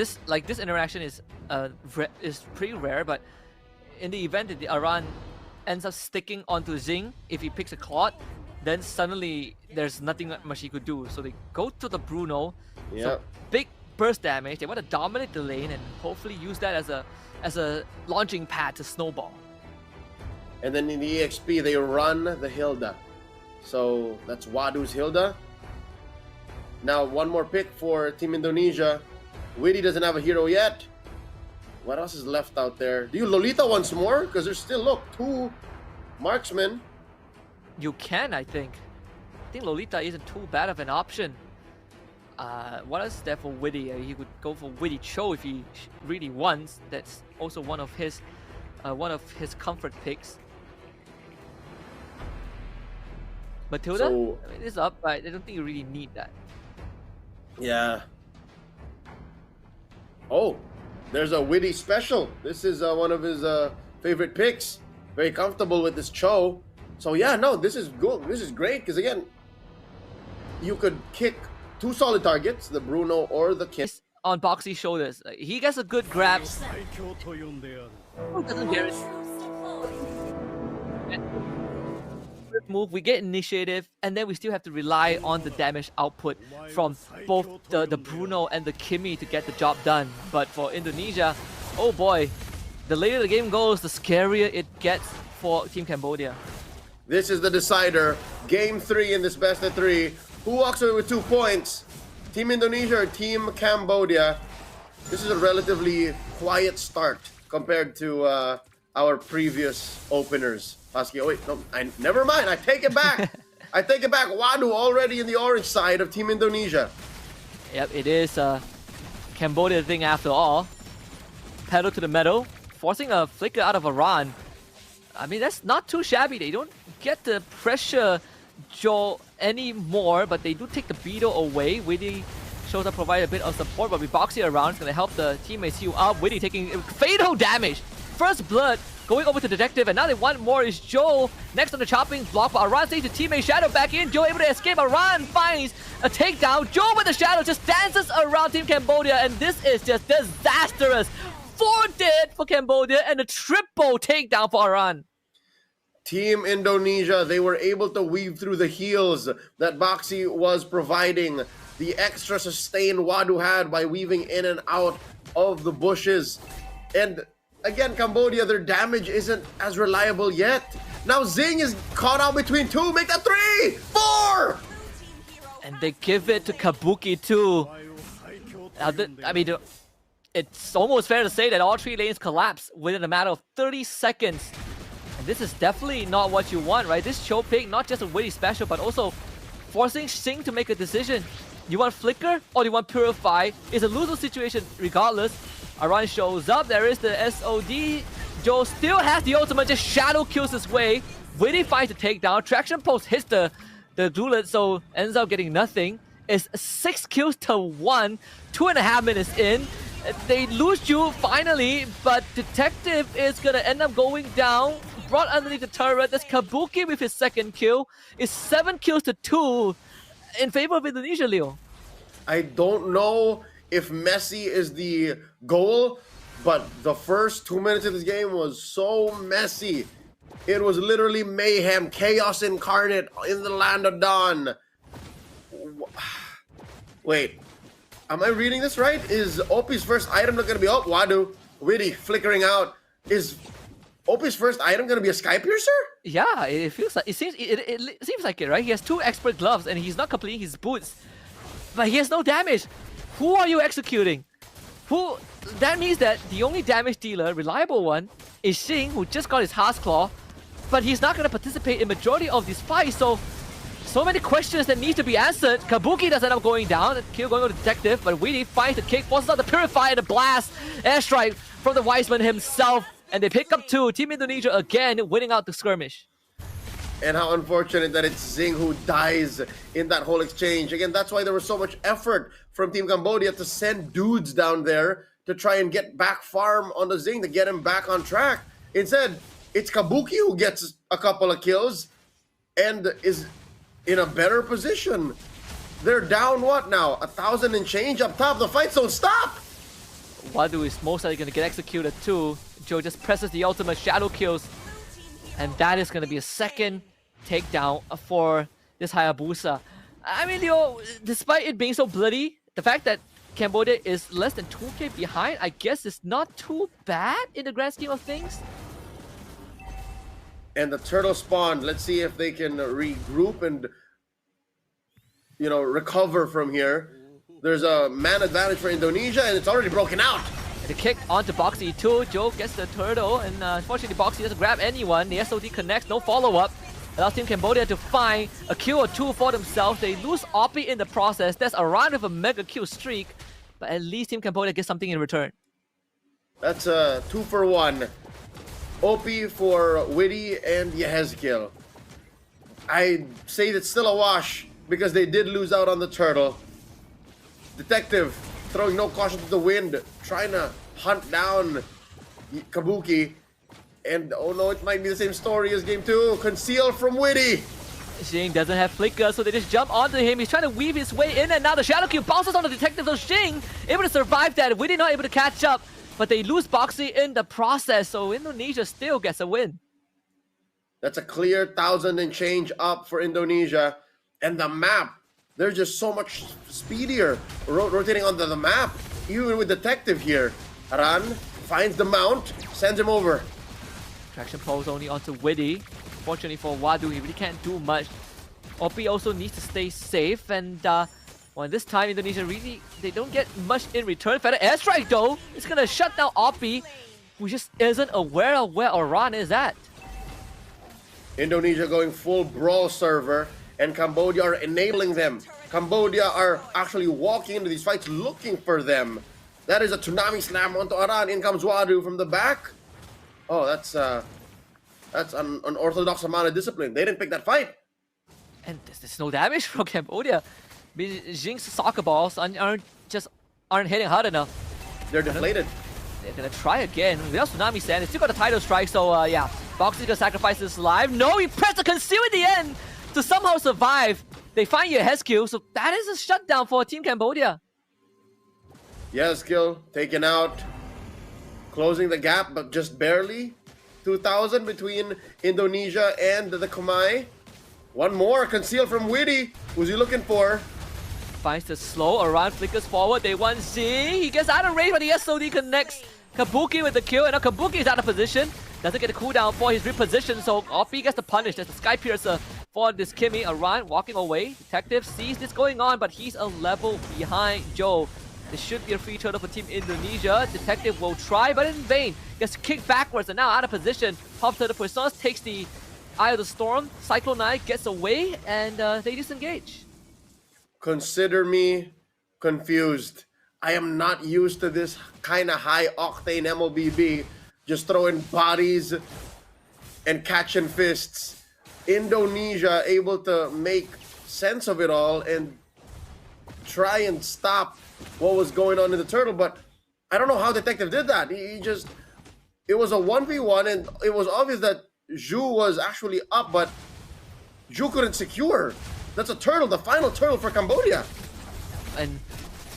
this interaction is pretty rare, but in the event that the Aran ends up sticking onto Zing, if he picks a Claude, then suddenly there's nothing much he could do. So they go to the Bruno. Yeah. So big burst damage. They want to dominate the lane and hopefully use that as a launching pad to snowball. And then in the EXP, they run the Hilda. So that's Wadu's Hilda. Now, one more pick for Team Indonesia. Witty doesn't have a hero yet. What else is left out there? Do you Lolita once more? Because there's still, look, 2 marksmen. You can, I think. I think Lolita isn't too bad of an option. What else is there for Witty? He could go for Witty Cho if he really wants. That's also one of his comfort picks. Matilda, So, I mean, it's up, but I don't think you really need that. yeah. Oh, there's a Witty special. This is one of his favorite picks. Very comfortable with this Cho. So yeah, no, this is good. This is great because again, you could kick 2 solid targets, the Bruno or the Kid. On Boxy's shoulders, he gets a good grab. Doesn't get it. Move, we get initiative, and then we still have to rely on the damage output from both the Bruno and the Kimi to get the job done. But for Indonesia, oh boy, the later the game goes, the scarier it gets for Team Cambodia. This is the decider. Game 3 in this best of 3. Who walks away with 2 points? Team Indonesia or Team Cambodia? This is a relatively quiet start compared to our previous openers. Husky, oh wait, no, never mind. I take it back. I take it back. Wadu already in the orange side of Team Indonesia. Yep, it is a Cambodia thing after all. Pedal to the metal, forcing a flicker out of Aran. I mean, that's not too shabby. They don't get the pressure Joe anymore, but they do take the beetle away. Witty shows up, provide a bit of support, but with Boxy around, it's going to help the teammates heal up. Witty taking fatal damage. First blood going over to Detective, and now they want more is Joe. Next on the chopping block, but Aran takes the teammate Shadow back in. Joe able to escape. Aran finds a takedown. Joe with the Shadow just dances around Team Cambodia, and this is just disastrous. 4 dead for Cambodia and a triple takedown for Aran. Team Indonesia, they were able to weave through the heals that Boxy was providing. The extra sustain Wadu had by weaving in and out of the bushes. And again, Cambodia, their damage isn't as reliable yet. Now Zing is caught out between 2. Make that 3! 4! And they give it to Kabuki too. I mean, it's almost fair to say that all 3 lanes collapse within a matter of 30 seconds. And this is definitely not what you want, right? This Cho pick, not just a Witty special, but also forcing Sing to make a decision. You want Flicker or do you want Purify? It's a lose-lose situation regardless. Aran shows up, there is the SOD. Joe still has the ultimate, just shadow kills his way. Witty finds the takedown. Traction Post hits the Glulet, so ends up getting nothing. It's 6 kills to 1, 2.5 minutes in. They lose you finally, but Detective is gonna end up going down. Brought underneath the turret. That's Kabuki with his 2nd kill. It's 7 kills to 2 in favor of Indonesia, Leo. I don't know if Messi is the goal, but the first 2 minutes of this game was so messy. It was literally mayhem, chaos incarnate in the land of Dawn. Wait, am I reading this right? Is OP's first item not gonna be, oh, Wadu, Witty, flickering out. Is OP's first item gonna be a Sky Piercer? Yeah, it feels like, it seems like it, right? He has 2 expert gloves and he's not completing his boots, but he has no damage. Who are you executing? That means that the only damage dealer, reliable one, is Sing, who just got his Heart's Claw, but he's not going to participate in majority of this fight, so many questions that need to be answered. Kabuki does end up going down, the kill going to Detective, but Witty finds the kick, forces out the Purify and the blast, airstrike from the Wiseman himself, and they pick up 2. Team Indonesia again winning out the skirmish. And how unfortunate that it's Zing who dies in that whole exchange. Again, that's why there was so much effort from Team Cambodia to send dudes down there to try and get back farm on the Zing to get him back on track. Instead, it's Kabuki who gets a couple of kills and is in a better position. They're down what now? 1,000 and change up top. The fights don't stop. Wadu is most likely going to get executed too. Joe just presses the ultimate shadow kills. And that is going to be a second takedown for this Hayabusa. I mean, despite it being so bloody, the fact that Cambodia is less than 2k behind, I guess is not too bad in the grand scheme of things. And the turtle spawned. Let's see if they can regroup and, recover from here. There's a man advantage for Indonesia, and it's already broken out. The kick onto Boxy too. Joe gets the turtle, and unfortunately Boxy doesn't grab anyone. The SOD connects, no follow-up. Allows Team Cambodia to find a kill or two for themselves. They lose Oppie in the process. That's a round with a mega kill streak, but at least Team Cambodia gets something in return. That's a 2 for 1. Oppie for Witty and Yehezkiel. I'd say that's still a wash because they did lose out on the turtle. Detective throwing no caution to the wind, trying to hunt down Kabuki. And oh no, it might be the same story as game 2. Conceal from Witty. Xing doesn't have flicker, so they just jump onto him. He's trying to weave his way in, and now the shadow cube bounces on the detective. So Xing able to survive that. Witty not able to catch up, but they lose Boxy in the process. So Indonesia still gets a win. That's a clear 1,000 and change up for Indonesia. And the map, they're just so much speedier rotating onto the map. Even with detective here. Aran finds the mount, sends him over. Traction pulls only onto Witty. Fortunately for Wadu, he really can't do much. Oppie also needs to stay safe, and this time Indonesia really, they don't get much in return. Feather airstrike though, it's gonna shut down Oppie, who just isn't aware of where Aran is at. Indonesia going full brawl server, and Cambodia are enabling them. Cambodia are actually walking into these fights looking for them. That is a tsunami slam onto Aran. In comes Wadu from the back. Oh, that's an unorthodox amount of discipline. They didn't pick that fight. And there's no damage from Cambodia. I mean, Jing's soccer balls aren't hitting hard enough. They're deflated. They're gonna try again. Without Tsunami Sand, they still got a title strike, so yeah. Boxy's gonna sacrifice his life. No, he pressed the conceal at the end to somehow survive. They find Yehezkiel, so that is a shutdown for Team Cambodia. Yehezkiel taken out. Closing the gap, but just barely. 2,000 between Indonesia and the Khmer. One more, conceal from Witty. Who's he looking for? Finds the slow, Aran flickers forward. They want Z. He gets out of range, but the SOD connects Kabuki with the kill. And now Kabuki is out of position. Doesn't get a cooldown for his reposition, so Oppie gets the punish. There's the Sky Piercer for this Kimi. Aran walking away. Detective sees this going on, but he's a level behind Joe. This should be a free turtle for Team Indonesia. Detective will try, but in vain. Gets kicked backwards and now out of position. Hops to the Puissance, takes the Eye of the Storm. Cyclone Knight gets away, and they disengage. Consider me confused. I am not used to this kind of high-octane MLBB. Just throwing bodies and catching fists. Indonesia able to make sense of it all and try and stop what was going on in the turtle, but I don't know how Detective did that. It was a 1v1, and it was obvious that Zhu was actually up, but Zhu couldn't secure. That's a turtle, the final turtle for Cambodia. And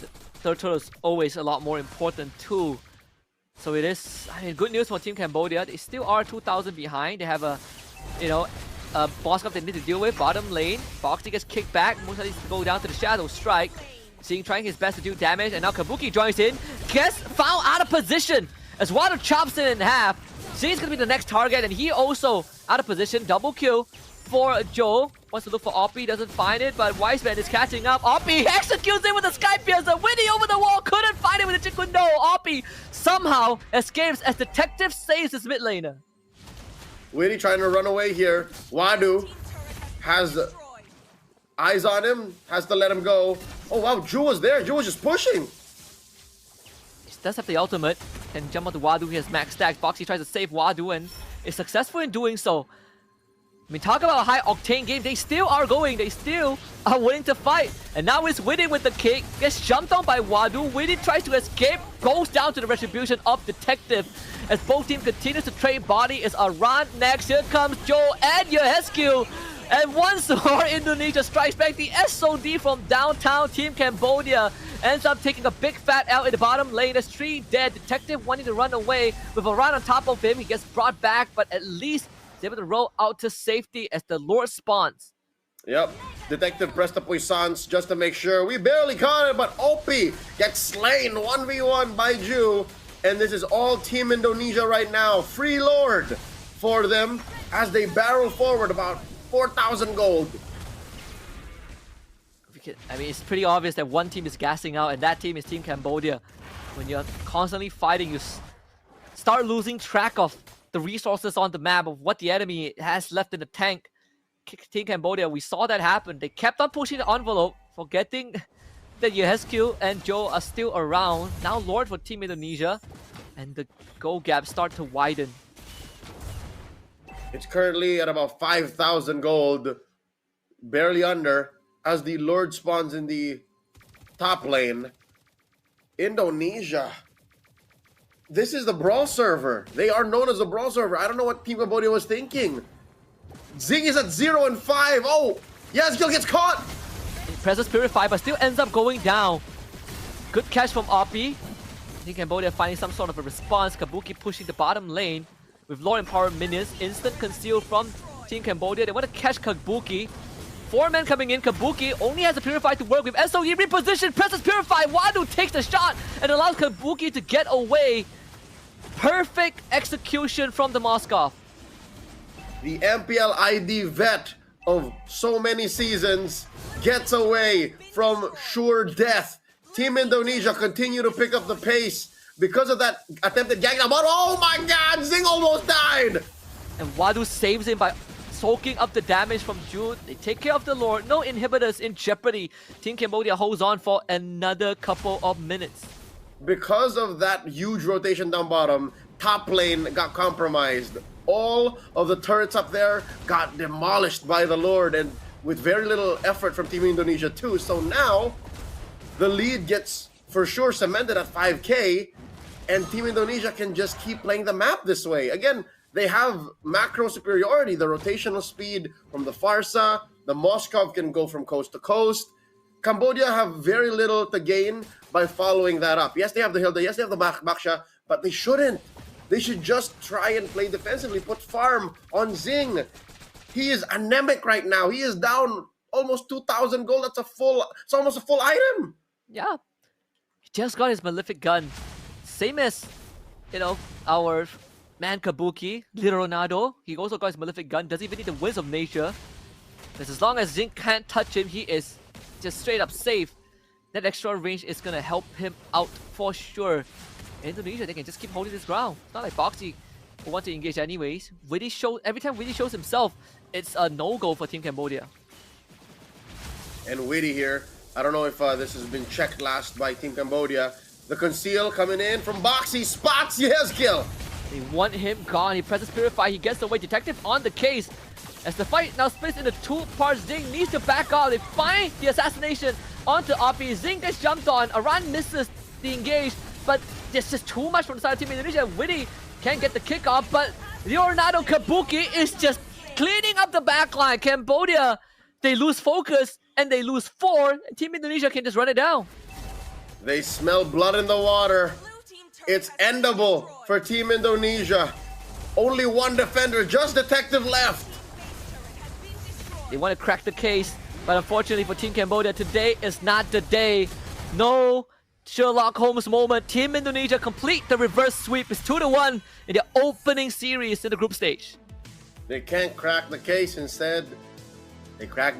the third turtle is always a lot more important too. So it is, I mean, good news for Team Cambodia. They still are 2,000 behind. They have a boss cup they need to deal with. Bottom lane, Boxy gets kicked back. Musa needs to go down to the Shadow Strike. Seeing trying his best to do damage, and now Kabuki joins in. Gets found out of position as Wadu chops it in half. Xing's gonna be the next target, and he also out of position. Double kill for Joe. Wants to look for Oppie, doesn't find it, but Wiseman is catching up. Oppie executes it with a Sky Piercer. Witty over the wall, couldn't find it with a Chikundo. Oppie somehow escapes as Detective saves his mid laner. Witty trying to run away here. Wadu has eyes on him, has to let him go. Oh wow, Zhu was there. Zhu was just pushing. He does have the ultimate. Can jump onto Wadu. He has max stacks. Boxy tries to save Wadu and is successful in doing so. I mean, talk about a high octane game. They still are going. They still are willing to fight. And now it's Witty with the kick. Gets jumped on by Wadu. Witty tries to escape. Goes down to the retribution of Detective. As both teams continues to trade body. Is Aran next. Here comes Joe and Yehezkiel. And once more, Indonesia strikes back. The SOD from downtown Team Cambodia ends up taking a big fat L in the bottom lane. There's 3 dead. Detective wanting to run away with a run on top of him. He gets brought back, but at least he's able to roll out to safety as the Lord spawns. Yep. Detective pressed the puissance just to make sure. We barely caught it, but Opie gets slain 1v1 by Ju. And this is all Team Indonesia right now. Free Lord for them as they barrel forward about 4,000 gold. I mean, it's pretty obvious that one team is gassing out, and that team is Team Cambodia. When you're constantly fighting, you start losing track of the resources on the map, of what the enemy has left in the tank. Team Cambodia, we saw that happen. They kept on pushing the envelope, forgetting that Yehescu and Joe are still around. Now Lord for Team Indonesia, and the goal gap start to widen. It's currently at about 5,000 gold, barely under, as the Lord spawns in the top lane. Indonesia. This is the Brawl server. They are known as the Brawl server. I don't know what Team Cambodia was thinking. Zing is at 0 and 5. Oh, Yehescu gets caught. He presses Purify, but still ends up going down. Good catch from Opie. Team Cambodia finding some sort of a response. Kabuki pushing the bottom lane with Lord Empowered minions. Instant conceal from Team Cambodia. They want to catch Kabuki. 4 men coming in. Kabuki only has a Purify to work with. SOE reposition, presses Purify. Wadu takes the shot and allows Kabuki to get away. Perfect execution from the Moskov. The MPL ID vet of so many seasons gets away from sure death. Team Indonesia continue to pick up the pace because of that attempted gang. But oh my god, Zing almost died! And Wadu saves him by soaking up the damage from Jude. They take care of the Lord. No inhibitors in jeopardy. Team Cambodia holds on for another couple of minutes. Because of that huge rotation down bottom, top lane got compromised. All of the turrets up there got demolished by the Lord, and with very little effort from Team Indonesia too. So now, the lead gets for sure cemented at 5k, and Team Indonesia can just keep playing the map this way. Again, they have macro superiority, the rotational speed from the Farsa, the Moskov can go from coast to coast. Cambodia have very little to gain by following that up. Yes, they have the Hilda, yes, they have the Baksha, but they shouldn't. They should just try and play defensively, put farm on Zing. He is anemic right now. He is down almost 2,000 gold. It's almost a full item. Yeah. He just got his Malefic gun. Same as, our man Kabuki, Little Ronaldo. He also got his Malefic gun. Doesn't even need the Winds of Nature. Because as long as Zing can't touch him, he is just straight up safe. That extra range is going to help him out for sure. In Indonesia, they can just keep holding this ground. It's not like Boxy will want to engage anyways. Every time Witty shows himself, it's a no-go for Team Cambodia. And Witty here, I don't know if this has been checked last by Team Cambodia. The conceal coming in from Boxy, spots Yehescu. They want him gone. He presses Purify. He gets away. Detective on the case. As the fight now splits into 2 parts, Zing needs to back out. They find the assassination onto Opie. Zing gets jumped on. Aran misses the engage, but there's just too much from the side of Team Indonesia. Witty can't get the kick off, but Leonardo Kabuki is just cleaning up the backline. Cambodia, they lose focus and they lose 4. And Team Indonesia can just run it down. They smell blood in the water. It's endable for Team Indonesia. Only 1 defender, just Detective left. They want to crack the case, but unfortunately for Team Cambodia, today is not the day. No Sherlock Holmes moment. Team Indonesia complete the reverse sweep. It's 2-1 in the opening series in the group stage. They can't crack the case. Instead, they crack the